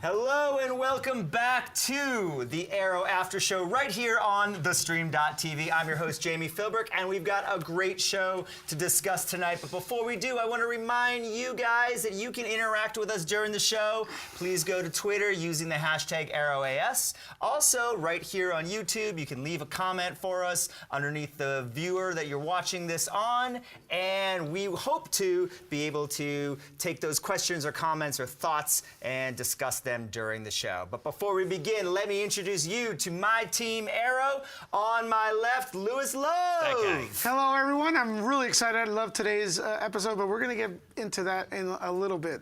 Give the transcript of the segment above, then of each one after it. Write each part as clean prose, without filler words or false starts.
Hello and welcome back to the Arrow After Show right here on thestream.tv. I'm your host, Jamie Philbrook, and we've got a great show to discuss tonight. But before we do, I want to remind you guys that you can interact with us during the show. Please go to Twitter using the hashtag ArrowAS. Also, right here on YouTube, you can leave a comment for us underneath the viewer that you're watching this on, and we hope to be able to take those questions or comments or thoughts and discuss them during the show. But before we begin, let me introduce you to my team Arrow. On my left, Lewis Lowe. Hello, everyone. I'm really excited. I love today's episode, but we're going to get into that in a little bit.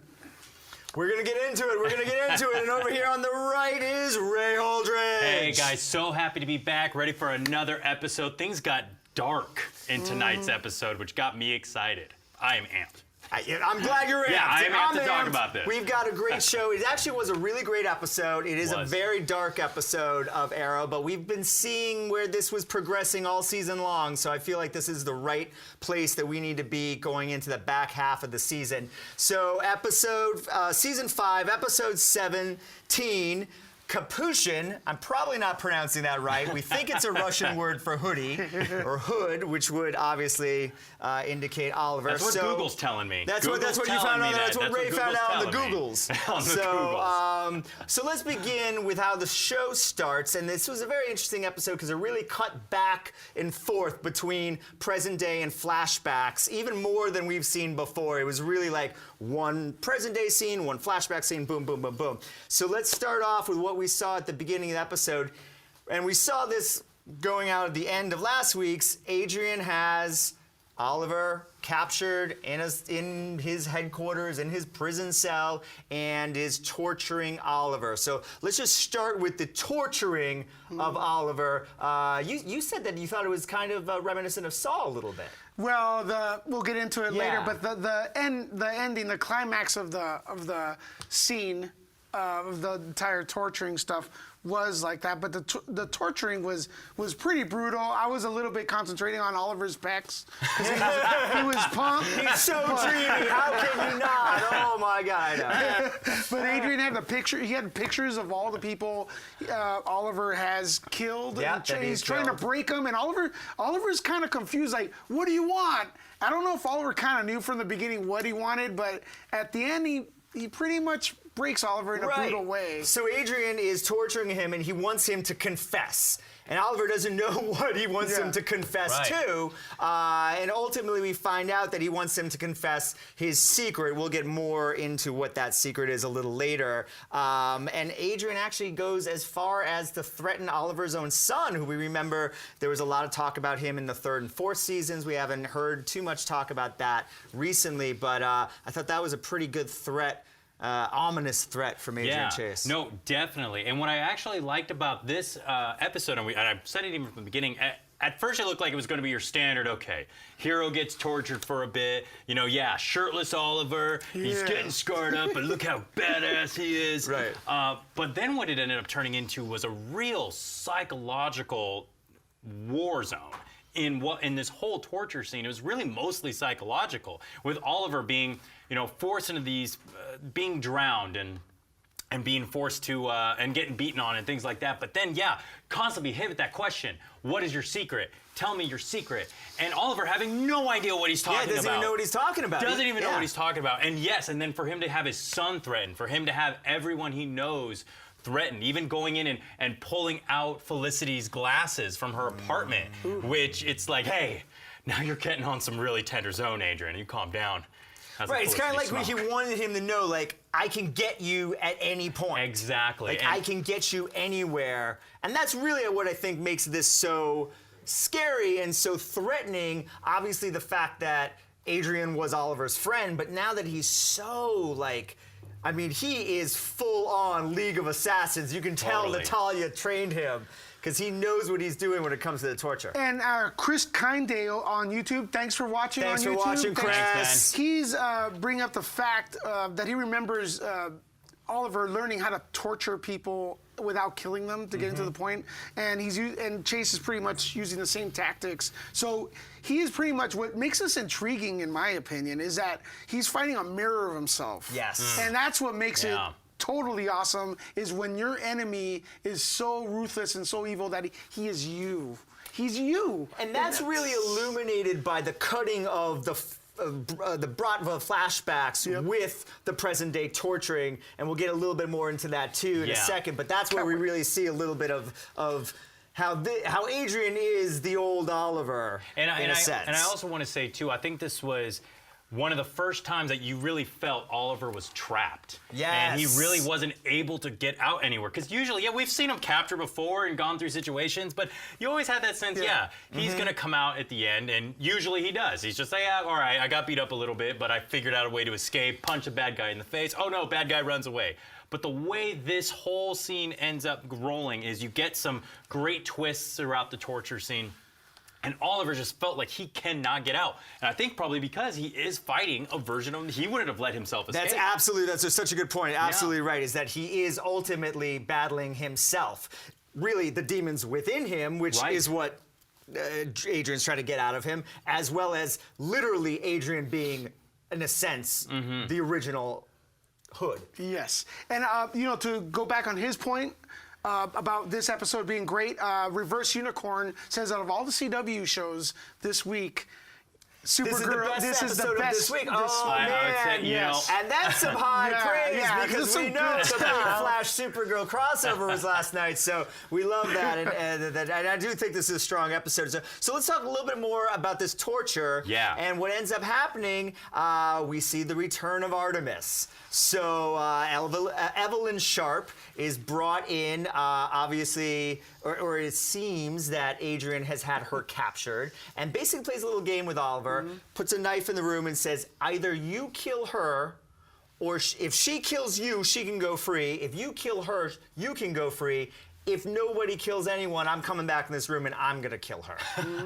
We're going to get into it. We're going to get into it. And over here on the right is Ray Holdridge. Hey, guys. So happy to be back, ready for another episode. Things got dark in tonight's episode, which got me excited. I am amped. I'm glad you're amped. Yeah, I am amped to talk about this. We've got a great show. It actually was a really great episode. It is a very dark episode of Arrow, but we've been seeing where this was progressing all season long, so I feel like this is the right place that we need to be going into the back half of the season. So season 5, episode 17, Kapiushon, I'm probably not pronouncing that right. We think it's a Russian word for hoodie, or hood, which would obviously indicate Oliver. That's what Google's telling me. That's what you found out. That's what Ray found out on the Googles. So let's begin with how the show starts. And this was a very interesting episode because it really cut back and forth between present day and flashbacks, even more than we've seen before. It was really like one present day scene, one flashback scene, boom, boom, boom, boom. So let's start off with what we saw at the beginning of the episode. And we saw this going out at the end of last week's. Adrian has Oliver captured in his headquarters, in his prison cell, and is torturing Oliver. So let's just start with the torturing of Oliver. You said that you thought it was kind of reminiscent of Saw a little bit. Well, we'll get into it later, but the ending, the climax of the scene of the entire torturing stuff was like that, but the torturing was pretty brutal. I was a little bit concentrating on Oliver's pecs because he was pumped. He's so dreamy. How can you not? Oh my God! But Adrian had the picture. He had pictures of all the people Oliver has killed. Yeah, and he's trying to break them. And Oliver's kind of confused. Like, what do you want? I don't know if Oliver kind of knew from the beginning what he wanted, but at the end he pretty much breaks Oliver in a brutal way. So Adrian is torturing him, and he wants him to confess. And Oliver doesn't know what he wants him to confess to. And ultimately, we find out that he wants him to confess his secret. We'll get more into what that secret is a little later. And Adrian actually goes as far as to threaten Oliver's own son, who we remember there was a lot of talk about him in the 3rd and 4th seasons. We haven't heard too much talk about that recently, but I thought that was a pretty good threat. Ominous threat from Adrian Chase. No, definitely. And what I actually liked about this episode, and I said it even from the beginning, at first it looked like it was going to be your standard, okay, hero gets tortured for a bit, shirtless Oliver, he's getting scarred up, but look how badass he is. Right. But then what it ended up turning into was a real psychological war zone. In this whole torture scene, it was really mostly psychological, with Oliver being, forced into these, being drowned and being forced to, and getting beaten on and things like that. But then, constantly hit with that question, what is your secret? Tell me your secret. And Oliver having no idea what he's talking about. Doesn't even know what he's talking about. Doesn't even know what he's talking about. And and then for him to have his son threatened, for him to have everyone he knows threatened, even going in and pulling out Felicity's glasses from her apartment, which it's like, hey, now you're getting on some really tender zone, Adrian. You calm down. Right, it's kind of like when he wanted him to know, like, I can get you at any point. Exactly. Like, I can get you anywhere. And that's really what I think makes this so scary and so threatening. Obviously, the fact that Adrian was Oliver's friend, but now that he's so, he is full-on League of Assassins. You can tell Natalia trained him because he knows what he's doing when it comes to the torture. And Chris Kindale on YouTube, thanks for watching on YouTube. Thanks for watching, Chris. Thanks, man. He's bringing up the fact that he remembers Oliver learning how to torture people without killing them to get into the point, and Chase is pretty much using the same tactics. So he is pretty much what makes this intriguing, in my opinion, is that he's fighting a mirror of himself. Yes. And that's what makes it totally awesome is when your enemy is so ruthless and so evil that he is you. He's you. And that's really illuminated by the cutting of the Bratva flashbacks with the present day torturing, and we'll get a little bit more into that too in a second. But that's where we really see a little bit of how Adrian is the old Oliver in a sense. And I also want to say too, I think this was one of the first times that you really felt Oliver was trapped. Yes. And he really wasn't able to get out anywhere. Because usually, we've seen him capture before and gone through situations, but you always had that sense, he's going to come out at the end, and usually he does. He's just like, all right, I got beat up a little bit, but I figured out a way to escape, punch a bad guy in the face. Oh no, bad guy runs away. But the way this whole scene ends up rolling is you get some great twists throughout the torture scene. And Oliver just felt like he cannot get out. And I think probably because he is fighting a version of him, he wouldn't have let himself escape. That's such a good point. Absolutely right, is that he is ultimately battling himself. Really, the demons within him, which is what Adrian's trying to get out of him, as well as literally Adrian being, in a sense, the original Hood. Yes. And, to go back on his point, about this episode being great, Reverse Unicorn says out of all the CW shows this week, Supergirl, this is the best this week. Oh, man. And that's some high praise because we know the big Flash Supergirl crossover was last night, so we love that. And I do think this is a strong episode. So let's talk a little bit more about this torture. Yeah. And what ends up happening, we see the return of Artemis. So Evelyn Sharp is brought in, obviously, or it seems that Adrian has had her captured, and basically plays a little game with Oliver, puts a knife in the room and says, either you kill her, or if she kills you, she can go free. If you kill her, you can go free. If nobody kills anyone, I'm coming back in this room and I'm gonna kill her.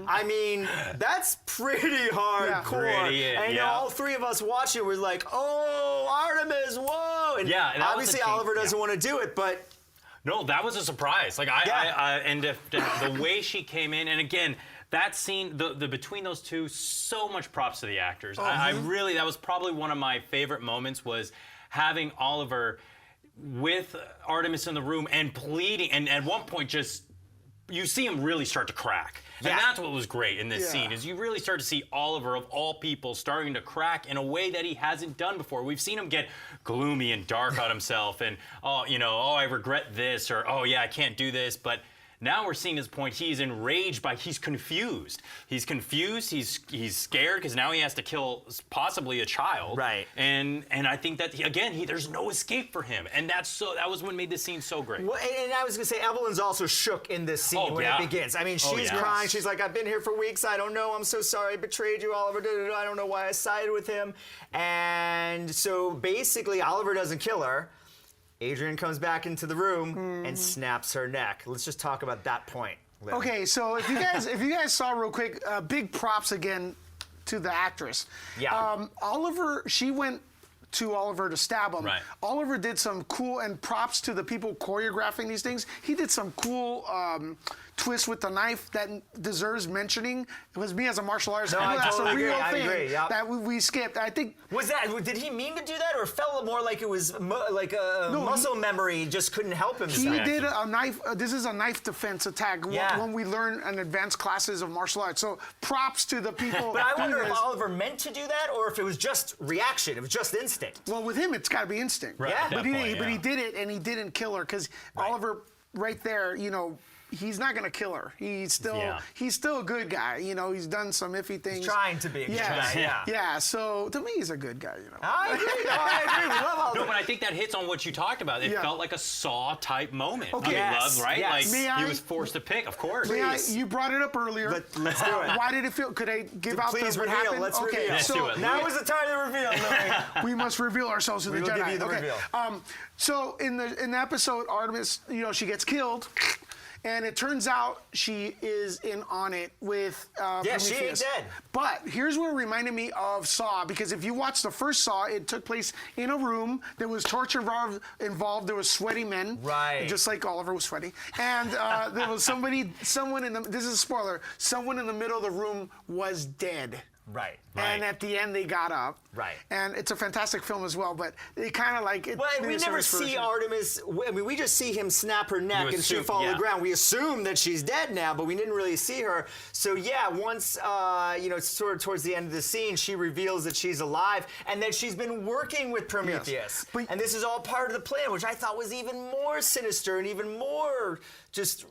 I mean, that's pretty hardcore. And all three of us watching were like, oh, Artemis, whoa. And obviously Oliver doesn't want to do it, but no, that was a surprise. Like the way she came in, and again, that scene, the between those two, so much props to the actors. I really, that was probably one of my favorite moments, was having Oliver with Artemis in the room and pleading, and at one point just you see him really start to crack. And that's what was great in this scene, is you really start to see Oliver, of all people, starting to crack in a way that he hasn't done before. We've seen him get gloomy and dark on himself and, I regret this, or, I can't do this, but now we're seeing his point. He's enraged he's confused. He's confused. He's scared because now he has to kill possibly a child. Right. And I think that there's no escape for him. And that was what made this scene so great. Well, and I was gonna say Evelyn's also shook in this scene when it begins. I mean, she's crying. She's like, I've been here for weeks. I don't know. I'm so sorry. I betrayed you, Oliver. I don't know why I sided with him. And so basically, Oliver doesn't kill her. Adrian comes back into the room and snaps her neck. Let's just talk about that point. Lily. Okay, so if you guys saw real quick, big props again to the actress. Yeah. Oliver, she went to Oliver to stab him. Right. Oliver did some cool, and props to the people choreographing these things. He did some cool twist with the knife that deserves mentioning. It was me as a martial artist. No, I that's totally a real agree. thing I agree, that we skipped. I think. Did he mean to do that, or felt more like it was muscle memory, just couldn't help himself? He did a knife. This is a knife defense attack. When we learn in advanced classes of martial arts. So props to the people. But I wonder if Oliver meant to do that, or if it was just reaction. It was just instinct. Well, with him, it's got to be instinct. Right. Yeah. But he did it, and he didn't kill her because Oliver, right there, he's not gonna kill her. He's still a good guy. He's done some iffy things. He's trying to be a good guy. Yeah. So to me, he's a good guy. I agree. We love Oliver. No, but I think that hits on what you talked about. It felt like a Saw type moment. Okay. Love, right? Yes. Like he was forced to pick, of course. You brought it up earlier. Let's do it. Why did it feel? Could I give out Please what reveal. happened? Let's reveal. Let's do it. Now is the time to reveal. We must reveal ourselves to the We will Jedi. give you the reveal. So in the episode, Artemis, she gets killed. And it turns out she is in on it with Prometheus. She ain't dead. But here's what reminded me of Saw, because if you watch the first Saw, it took place in a room. There was torture involved. There was sweaty men. Right. Just like Oliver was sweaty. And there was someone in the, this is a spoiler, someone in the middle of the room was dead. Right. And at the end, they got up. Right. And it's a fantastic film as well, but it kind of like... Well, we never see Artemis... I mean, we just see him snap her neck and she fall to the ground. We assume that she's dead now, but we didn't really see her. So, yeah, once, sort of towards the end of the scene, she reveals that she's alive and that she's been working with Prometheus. Yes. And this is all part of the plan, which I thought was even more sinister and even more just...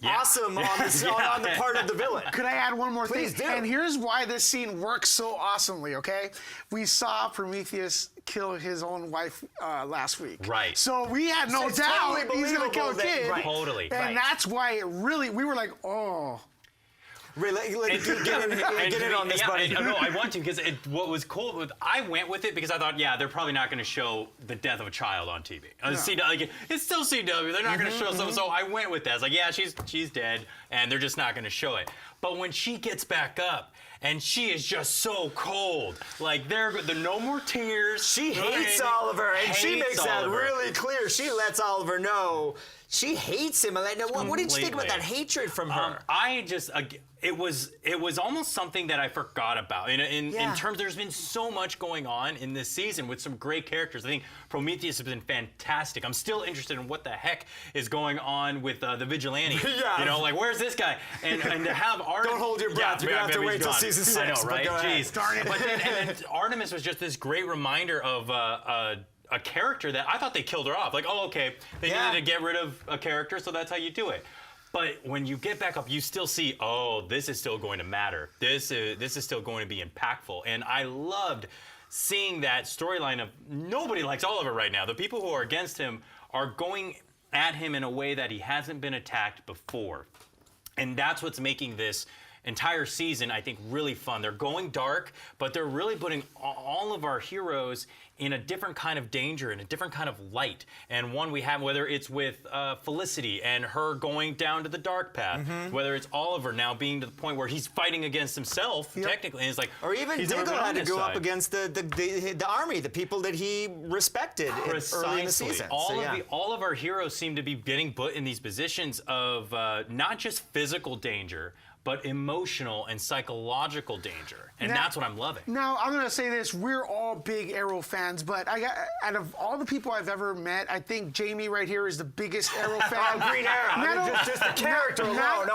awesome on the part of the villain. Could I add one more Please thing? Do. And here's why this scene works so awesomely, okay? We saw Prometheus kill his own wife last week. Right. So we had no doubt he's going to kill a kid. Right. Totally. And that's why we were like, oh... Get in on this, buddy. No, I want to because what was cool. I went with it because I thought, they're probably not going to show the death of a child on TV. It's still CW. They're not going to show something. So I went with that. I was like, she's dead, and they're just not going to show it. But when she gets back up, and she is just so cold. Like, there no more tears. She hates Oliver, and she makes that really clear. She lets Oliver know she hates him. What did you think about that hatred from her? It was almost something that I forgot about. In terms, there's been so much going on in this season with some great characters. I think Prometheus has been fantastic. I'm still interested in what the heck is going on with the vigilante. Where's this guy? And to have Artemis... Don't hold your breath. You're going to have to wait till season 6. I know, right? Jeez. Darn it. But then Artemis was just this great reminder of a character that I thought they killed her off. Like, they needed to get rid of a character, so that's how you do it. But when you get back up, you still see, this is still going to matter. This is still going to be impactful. And I loved seeing that storyline of nobody likes Oliver right now. The people who are against him are going at him in a way that he hasn't been attacked before. And that's what's making this entire season, I think, really fun. They're going dark, but they're really putting all of our heroes in a different kind of danger, in a different kind of light. And one we have, whether it's with Felicity and her going down to the dark path, whether it's Oliver now being to the point where he's fighting against himself, technically, and it's like... Or even Diggle had to go up against the army, the people that he respected early in the season. All of our heroes seem to be getting put in these positions of not just physical danger, but emotional and psychological danger. And that's what I'm loving. Now, I'm going to say this. We're all big Arrow fans, but out of all the people I've ever met, I think Jamie right here is the biggest Arrow fan. Green Arrow. Just the character alone.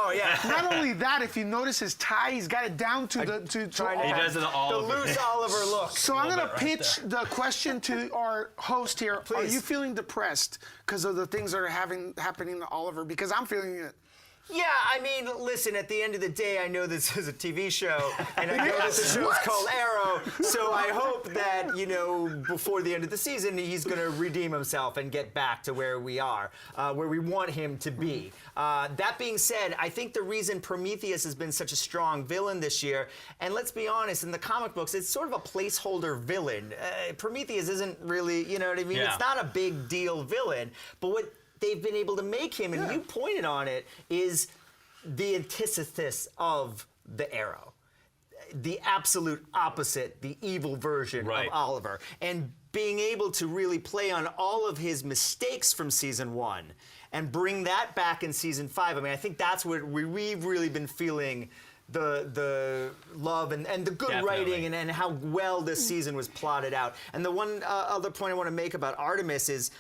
Not only that, if you notice his tie, he's got it down to he does it all the loose Oliver look. So I'm going to pitch the question to our host here. Please. Are you feeling depressed because of the things that are happening to Oliver? Because I'm feeling it. Yeah, I mean, listen, at the end of the day, I know this is a TV show, and I know that the show's called Arrow, so I hope that, before the end of the season, he's going to redeem himself and get back to where we are, where we want him to be. That being said, I think the reason Prometheus has been such a strong villain this year, and let's be honest, in the comic books, it's sort of a placeholder villain. Prometheus isn't really, you know what I mean? Yeah. It's not a big deal villain, but what they've been able to make him, and you pointed on it, is the antithesis of the Arrow. The absolute opposite, the evil version of Oliver. And being able to really play on all of his mistakes from season 1 and bring that back in season 5. I mean, I think that's what we've really been feeling the love and the good writing and how well this season was plotted out. And the one other point I want to make about Artemis is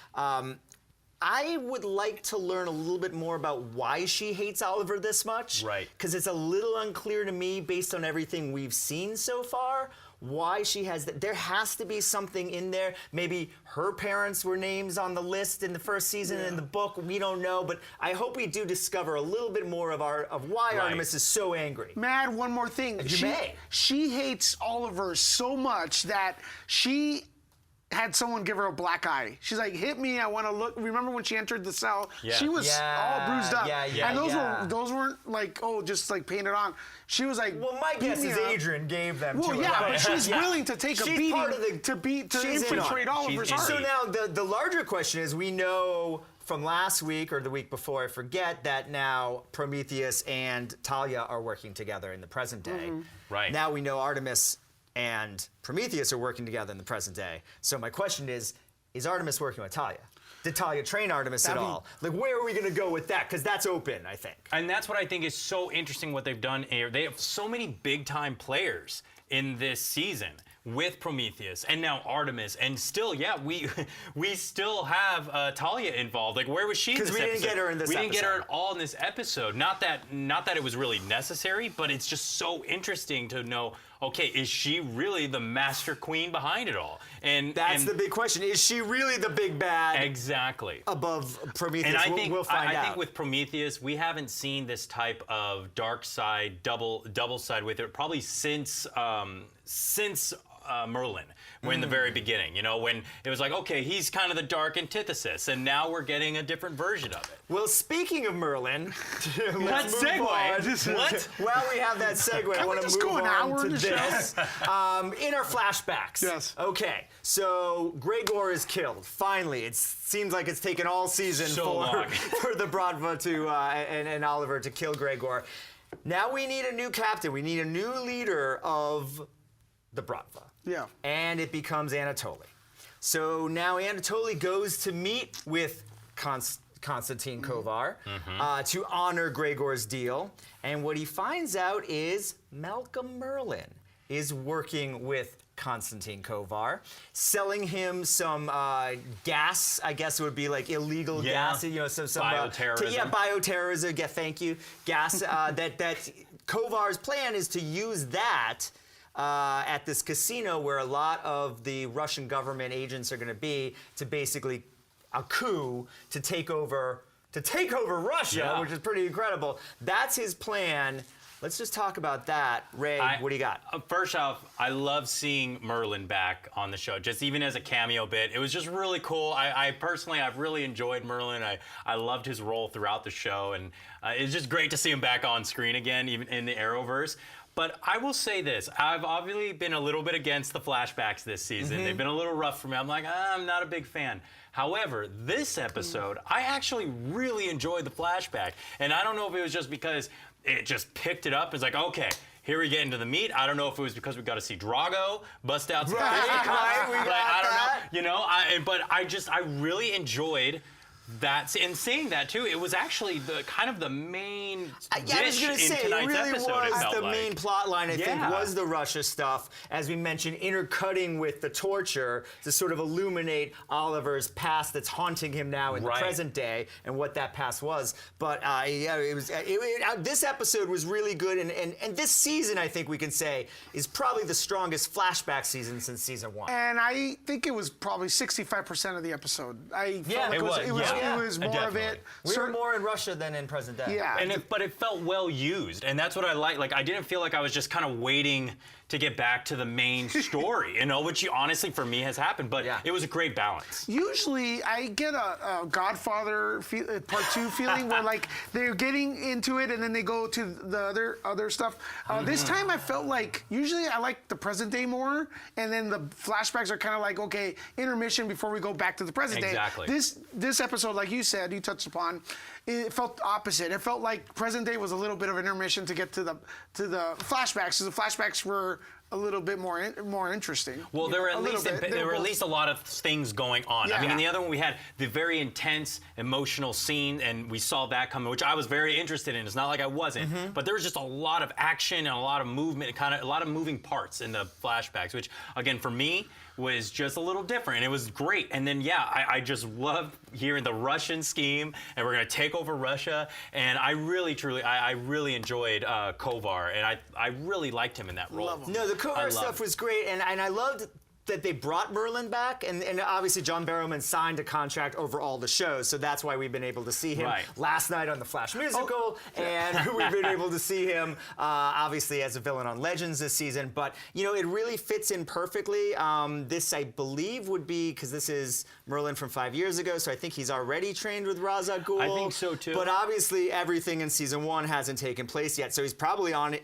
I would like to learn a little bit more about why she hates Oliver this much. Right. Because it's a little unclear to me, based on everything we've seen so far, why she has that. There has to be something in there. Maybe her parents were names on the list in the first season in the book. We don't know, but I hope we do discover a little bit more of why Artemis is so angry. May I add one more thing? She hates Oliver so much that she had someone give her a black eye. She's like, hit me, I want to look. Remember when she entered the cell? Yeah. She was all bruised up. And those weren't like, just like painted on. She was like, well, my guess is Adrian gave them to her. But she's willing to take a beating to infiltrate Oliver's heart. So now the larger question is, we know from last week or the week before, I forget, that now Prometheus and Talia are working together in the present day. Right. Now we know Artemis and Prometheus are working together in the present day. So my question is Artemis working with Talia? Did Talia train Artemis at all? Like, where are we going to go with that? Because that's open, I think. And that's what I think is so interesting what they've done here. They have so many big-time players in this season with Prometheus and now Artemis, and still, we still have Talia involved. Like, where was she in this episode? Because we didn't get her in this episode. We didn't get her at all in this episode. Not that it was really necessary, but it's just so interesting to know, okay, is she really the master queen behind it all? And that's the big question. Is she really the big bad? Exactly. Above Prometheus? And I think we'll find out. I think with Prometheus, we haven't seen this type of dark side, double side with it probably since Merlin, in the very beginning, when it was like, okay, he's kind of the dark antithesis, and now we're getting a different version of it. Well, speaking of Merlin, let's move on. What? Well, we have that segue. I want to move on to this. In our flashbacks. Yes. Okay, so Gregor is killed. Finally, it seems like it's taken all season for the Bratva and Oliver to kill Gregor. Now we need a new captain. We need a new leader of the Bratva. Yeah. And it becomes Anatoly. So now Anatoly goes to meet with Konstantin Kovar to honor Gregor's deal. And what he finds out is Malcolm Merlin is working with Konstantin Kovar, selling him some gas. I guess it would be like illegal gas. Some bioterrorism. Bioterrorism. Yeah, thank you. Gas. That Kovar's plan is to use that at this casino where a lot of the Russian government agents are going to be, to basically a coup to take over Russia, which is pretty incredible. That's his plan. Let's just talk about that. Ray, what do you got? First off, I love seeing Merlin back on the show, just even as a cameo bit. It was just really cool. I personally, I've really enjoyed Merlin. I loved his role throughout the show, and it's just great to see him back on screen again, even in the Arrowverse. But I will say this, I've obviously been a little bit against the flashbacks this season. They've been a little rough for me. I'm like, I'm not a big fan. However, this episode, I actually really enjoyed the flashback. And I don't know if it was just because it just picked it up. It's like, okay, here we get into the meat. I don't know if it was because we got to see Drago bust out some I don't know. But I really enjoyed that, and saying that too, it was actually the kind of the main dish in tonight's really episode. Was the main plot line, I think, was the Russia stuff, as we mentioned, intercutting with the torture to sort of illuminate Oliver's past that's haunting him now in the present day, and what that past was. But this episode was really good, and this season, I think we can say, is probably the strongest flashback season since season 1. And I think it was probably 65% of the episode. I felt like it was more definitely. of it. We were more in Russia than in present day. Yeah. But it felt well used, and that's what I like. Like, I didn't feel like I was just kind of waiting to get back to the main story, which honestly for me has happened. But it was a great balance. Usually, I get a Godfather Part 2 feeling where like they're getting into it and then they go to the other stuff. This time, I felt like usually I like the present day more, and then the flashbacks are kind of like, okay, intermission before we go back to the present day. This episode, like you said, you touched upon, it felt opposite. It felt like present day was a little bit of an intermission to get to the flashbacks, because the flashbacks were a little bit more interesting. Well, there were at least a lot of things going on. I mean, in the other one we had the very intense emotional scene, and we saw that coming, which I was very interested in. It's not like I wasn't, but there was just a lot of action and a lot of movement, kind of a lot of moving parts in the flashbacks, which again for me was just a little different. It was great. And then I just loved hearing the Russian scheme, and we're gonna take over Russia. And I really enjoyed Kovar, and I really liked him in that role. No, the Kovar stuff was great, and I loved that they brought Merlin back, and obviously John Barrowman signed a contract over all the shows, so that's why we've been able to see him last night on the Flash musical, and we've been able to see him obviously as a villain on Legends this season. But it really fits in perfectly. This, I believe, would be, because this is Merlin from 5 years ago, so I think he's already trained with Ra's al Ghul. I think so too. But obviously everything in season 1 hasn't taken place yet, so he's probably on,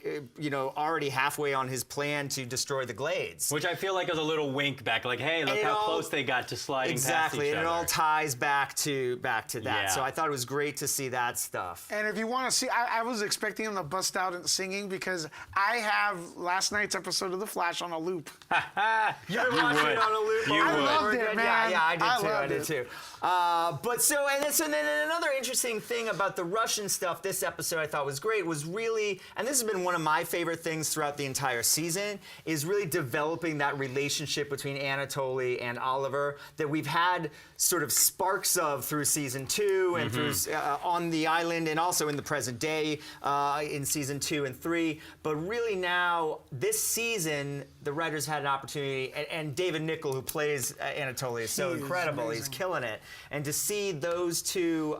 already halfway on his plan to destroy the Glades. Which I feel like is a little wink back, like, hey, look how close they got to sliding past each other. Exactly, and it all ties back to that. Yeah. So I thought it was great to see that stuff. And if you want to see, I was expecting him to bust out and singing because I have last night's episode of The Flash on a loop. You've been watching it on a loop. I loved it, man. Yeah, I did loved too. So then another interesting thing about the Russian stuff this episode I thought was great was really, and this has been one of my favorite things throughout the entire season, is really developing that relationship between Anatoly and Oliver that we've had sort of sparks of through season 2 and through on the island and also in the present day in season 2 and 3. But really now, this season, the writers had an opportunity, and David Nichol, who plays Anatoly, is so incredible. He's killing it. And to see those two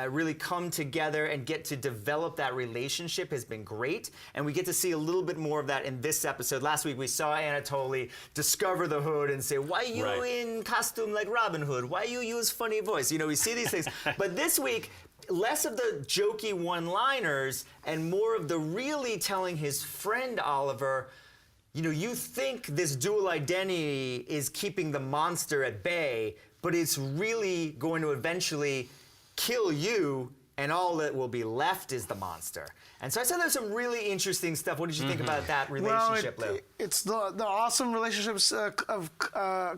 really come together and get to develop that relationship has been great. And we get to see a little bit more of that in this episode. Last week we saw Anatoly discover the Hood and say, why you in costume like Robin Hood? Why you use funny voice? You know, we see these things. But this week, less of the jokey one-liners and more of the really telling his friend Oliver, you know, you think this dual identity is keeping the monster at bay, but it's really going to eventually kill you, and all that will be left is the monster. And so I said there's some really interesting stuff. What did you think about that relationship, Lou? It's the awesome relationships of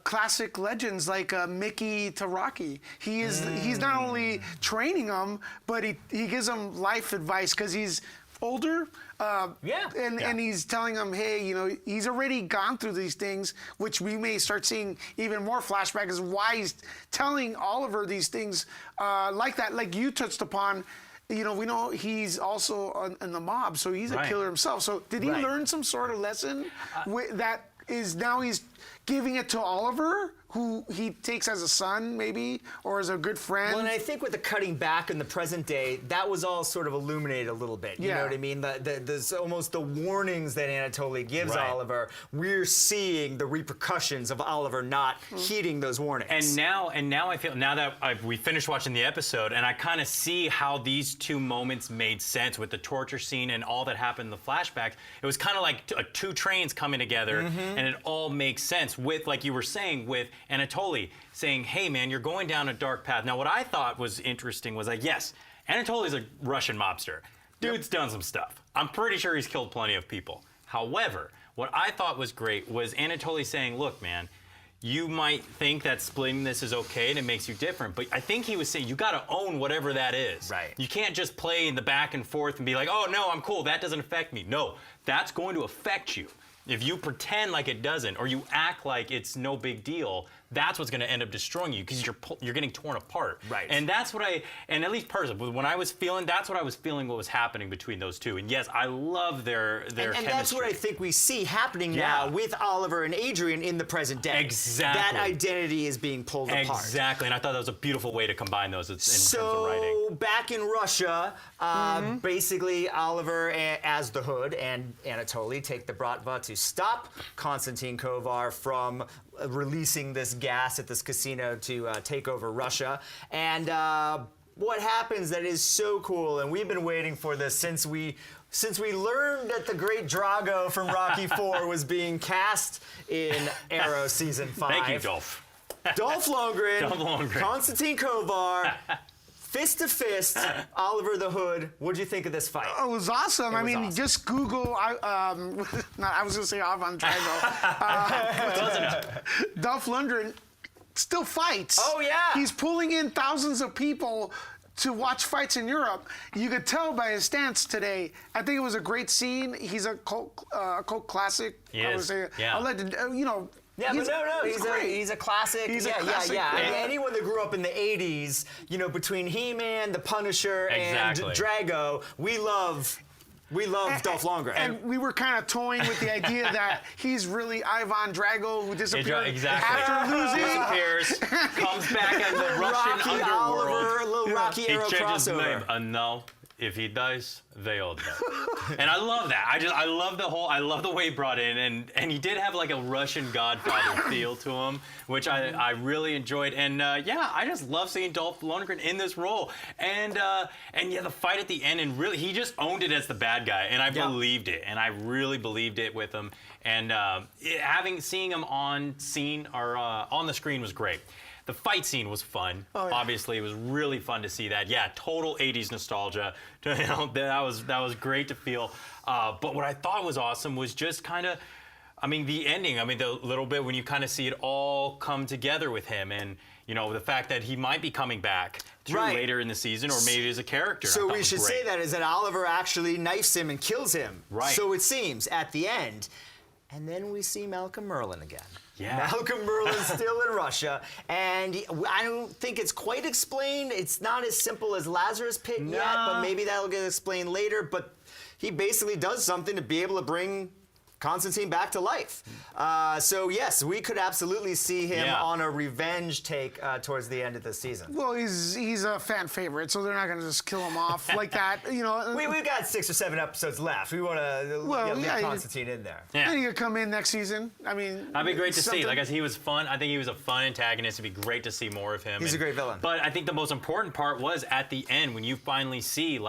classic legends like Mickey to Rocky. He's not only training them, but he gives them life advice because he's older. And he's telling them, hey, you know, he's already gone through these things, which we may start seeing even more flashbacks is why he's telling Oliver these things like that. Like you touched upon, you know, we know he's also in the mob, so he's a killer himself. So did he learn some sort of lesson that is now he's giving it to Oliver, who he takes as a son, maybe, or as a good friend? Well, and I think with the cutting back in the present day, that was all sort of illuminated a little bit. You know what I mean? There's almost the warnings that Anatoly gives Oliver. We're seeing the repercussions of Oliver not heeding those warnings. And now I feel, now that we finished watching the episode, and I kind of see how these two moments made sense with the torture scene and all that happened in the flashbacks. It was kind of like two trains coming together, and it all makes sense with, like you were saying, with Anatoly saying, hey man, you're going down a dark path. Now what I thought was interesting was like, yes, Anatoly's a Russian mobster. Dude's done some stuff. I'm pretty sure he's killed plenty of people. However, what I thought was great was Anatoly saying, look man, you might think that splitting this is okay and it makes you different, but I think he was saying you gotta own whatever that is. Right. You can't just play in the back and forth and be like, oh no, I'm cool, that doesn't affect me. No, that's going to affect you. If you pretend like it doesn't, or you act like it's no big deal, that's what's going to end up destroying you because you're getting torn apart. Right. And that's what and at least personally, when I was feeling, that's what I was feeling what was happening between those two. And yes, I love their chemistry. And that's what I think we see happening now with Oliver and Adrian in the present day. Exactly. That identity is being pulled apart. Exactly. And I thought that was a beautiful way to combine those in terms of writing. So back in Russia, basically Oliver as the Hood and Anatoly take the Bratva to stop Konstantin Kovar from releasing this gas at this casino to take over Russia. And what happens that is so cool, and we've been waiting for this since we learned that the great Drago from Rocky IV was being cast in Arrow season 5. Thank you, Dolph. Dolph Lundgren, Konstantin Kovar, fist to fist, Oliver the Hood. What'd you think of this fight? Oh, it was awesome. I mean, just Google. I was going to say Ivan Drago. Dolph Lundgren still fights. Oh yeah. He's pulling in thousands of people to watch fights in Europe. You could tell by his stance today. I think it was a great scene. He's a cult classic. He is. I'll let you know. Yeah, but he's a classic. He's a classic. I mean, anyone that grew up in the 80s, you know, between He-Man, the Punisher, and Drago, we love Dolph Lundgren. And we were kind of toying with the idea that he's really Ivan Drago who disappeared after losing. Disappears, comes back as the Russian Rocky underworld. Oliver, a little Rocky Arrow He changes his crossover. name. No. if he dies, they all die. And I love that. I love the way he brought in, and he did have like a Russian Godfather feel to him, which I really enjoyed. And yeah, I just love seeing Dolph Lundgren in this role. And yeah, the fight at the end, and really, he just owned it as the bad guy, and I believed it, and I really believed it with him. And seeing him on scene or on the screen was great. The fight scene was fun. Oh, yeah. Obviously, it was really fun to see that. Yeah, total 80s nostalgia. That was great to feel. But what I thought was awesome was just kind of, the ending. The little bit when you kind of see it all come together with him, and the fact that he might be coming back later in the season, or maybe as a character. So we should say that is that Oliver actually knifes him and kills him. Right. So it seems at the end. And then we see Malcolm Merlyn again. Yeah. Malcolm Merlyn's still in Russia, and I don't think it's quite explained. It's not as simple as Lazarus Pit yet, but maybe that'll get explained later. But he basically does something to be able to bring Constantine back to life. So yes, we could absolutely see him on a revenge take towards the end of the season. Well, he's a fan favorite, so they're not going to just kill him off like that. We've got 6 or 7 episodes left. We want to get Constantine in there. Yeah. And he could come in next season. That'd be great to see. Like I said, he was fun. I think he was a fun antagonist. It'd be great to see more of him. He's a great villain. But I think the most important part was at the end when you finally see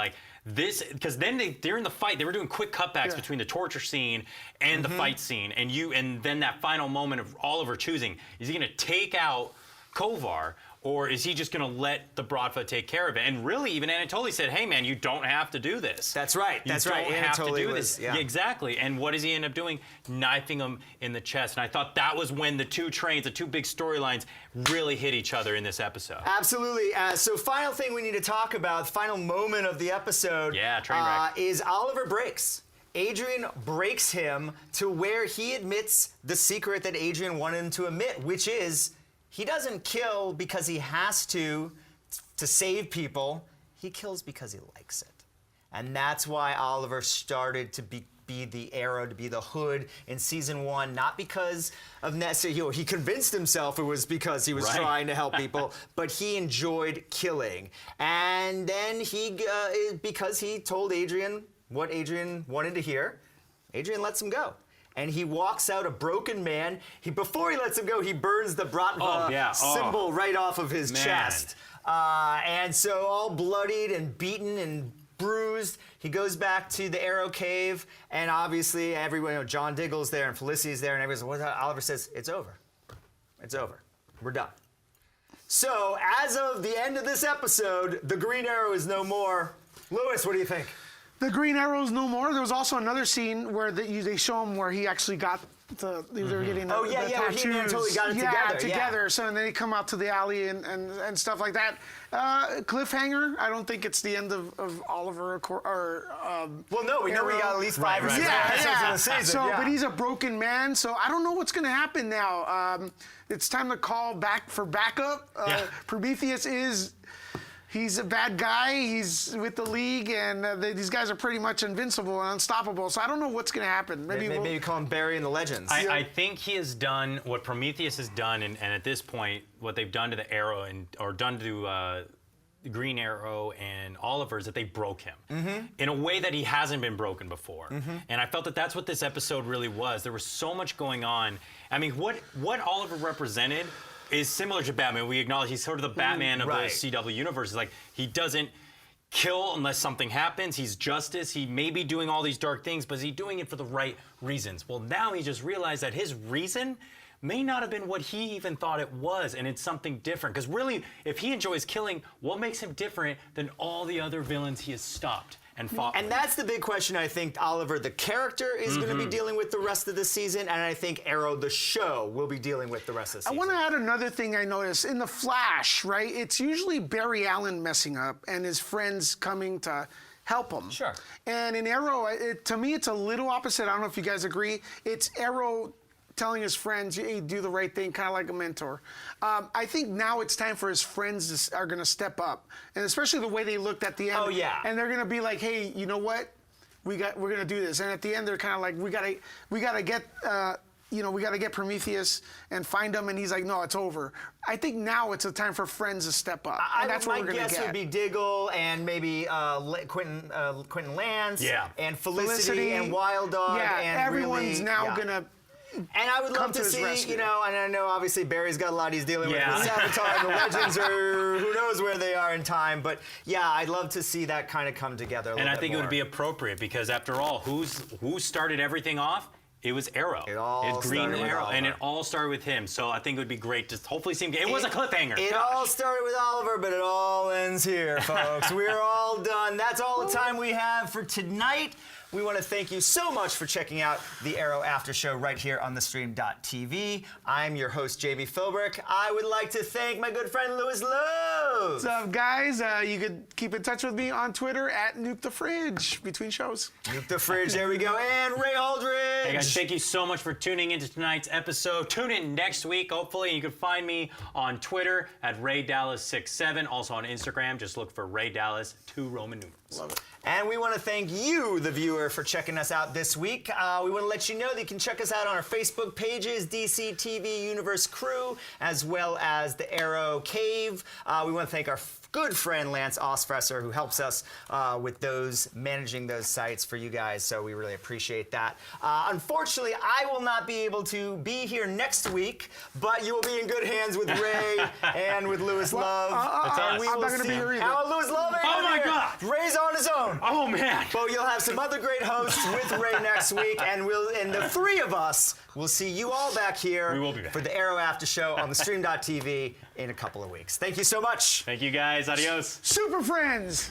this, because then during the fight they were doing quick cutbacks between the torture scene and the fight scene, and then that final moment of Oliver choosing, is he going to take out Kovar, or is he just going to let the Bratva take care of it? And really, even Anatoly said, "Hey, man, you don't have to do this." That's right. You don't have to do this. Yeah, exactly. And what does he end up doing? Knifing him in the chest. And I thought that was when the two big storylines, really hit each other in this episode. Absolutely. So, final thing we need to talk about, final moment of the episode, train wreck. Is Oliver breaks. Adrian breaks him to where he admits the secret that Adrian wanted him to admit, which is, he doesn't kill because he has to save people. He kills because he likes it. And that's why Oliver started to be the Arrow, to be the Hood in season 1, not because of necessarily, he convinced himself it was because he was trying to help people, but he enjoyed killing. And then because he told Adrian what Adrian wanted to hear, Adrian lets him go. And he walks out a broken man. Before he lets him go, he burns the Bratva symbol right off of his chest. And so all bloodied and beaten and bruised, he goes back to the Arrow Cave, and obviously everyone, John Diggle's there and Felicity's there, and everybody's Oliver says, "It's over. It's over. We're done." So as of the end of this episode, the Green Arrow is no more. Lewis, what do you think? The Green Arrow's no more. There was also another scene where they show him where he actually got they were getting the tattoos. He and Anatoly got it together. Yeah. So and then they come out to the alley and stuff like that. Cliffhanger. I don't think it's the end of Oliver or well, no, we know we got at least 5 or 6 episodes in the season. So, but he's a broken man. So I don't know what's going to happen now. It's time to call back for backup. Prometheus he's a bad guy. He's with the League, and these guys are pretty much invincible and unstoppable. So I don't know what's going to happen. Maybe you call him Barry in the Legends. I think he has done what Prometheus has done, and at this point, what they've done to the Arrow or done to the Green Arrow and Oliver is that they broke him in a way that he hasn't been broken before. And I felt that that's what this episode really was. There was so much going on. What Oliver represented is similar to Batman. We acknowledge he's sort of the Batman of the CW universe. It's like, he doesn't kill unless something happens. He's justice. He may be doing all these dark things, but is he doing it for the right reasons? Well, now he just realized that his reason may not have been what he even thought it was, and it's something different. Because really, if he enjoys killing, what makes him different than all the other villains he has stopped and fought with? That's the big question I think Oliver, the character, is going to be dealing with the rest of the season, and I think Arrow, the show, will be dealing with the rest of the season. I want to add another thing I noticed. In The Flash, right, it's usually Barry Allen messing up and his friends coming to help him. Sure. And in Arrow, to me, it's a little opposite. I don't know if you guys agree. It's Arrow telling his friends, hey, do the right thing, kind of like a mentor. I think now it's time for his friends are going to step up, and especially the way they looked at the end. Oh, yeah. And they're going to be like, hey, you know what? We're going to do this. And at the end, they're kind of like, we got to get we got to get Prometheus and find him, and he's like, no, it's over. I think now it's a time for friends to step up, and that's what we're going to get. My guess would be Diggle and maybe Quentin Lance, and Felicity and Wild Dog, and everyone's going to. And I would love to see, and I know obviously Barry's got a lot he's dealing with Savitar and the Legends, or who knows where they are in time. But yeah, I'd love to see that kind of come together. And I think it would be appropriate because after all, who started everything off? It was Arrow. It's Green Arrow, and it all started with him. So I think it would be great to hopefully see him. It was a cliffhanger. It all started with Oliver, but it all ends here, folks. We're all done. That's all the time we have for tonight. We want to thank you so much for checking out the Arrow After Show right here on thestream.tv. I'm your host, Jamie Philbrick. I would like to thank my good friend, Louis Lowe. What's up, guys? You could keep in touch with me on Twitter at Nuke the Fridge between shows. Nuke the Fridge, there we go. And Ray Aldridge. Hey, guys, thank you so much for tuning into tonight's episode. Tune in next week, hopefully. You can find me on Twitter at RayDallas67. Also on Instagram, just look for Ray Dallas, 2 Roman numerals. Love it. And we want to thank you, the viewer, for checking us out this week. We want to let you know that you can check us out on our Facebook pages, DC TV Universe Crew, as well as the Arrow Cave. We want to thank our good friend Lance Osfresser, who helps us with managing those sites for you guys. So we really appreciate that. Unfortunately, I will not be able to be here next week, but you will be in good hands with Ray and with Louis Love. I'm not going to be here either. How Louis Love ain't Oh my here. God! Ray's on his own. Oh man! But you'll have some other great hosts with Ray next week, and the three of us will see you all back here We will be back. for the Arrow After Show on the stream.tv in a couple of weeks. Thank you so much. Thank you guys. Adios. Super Friends!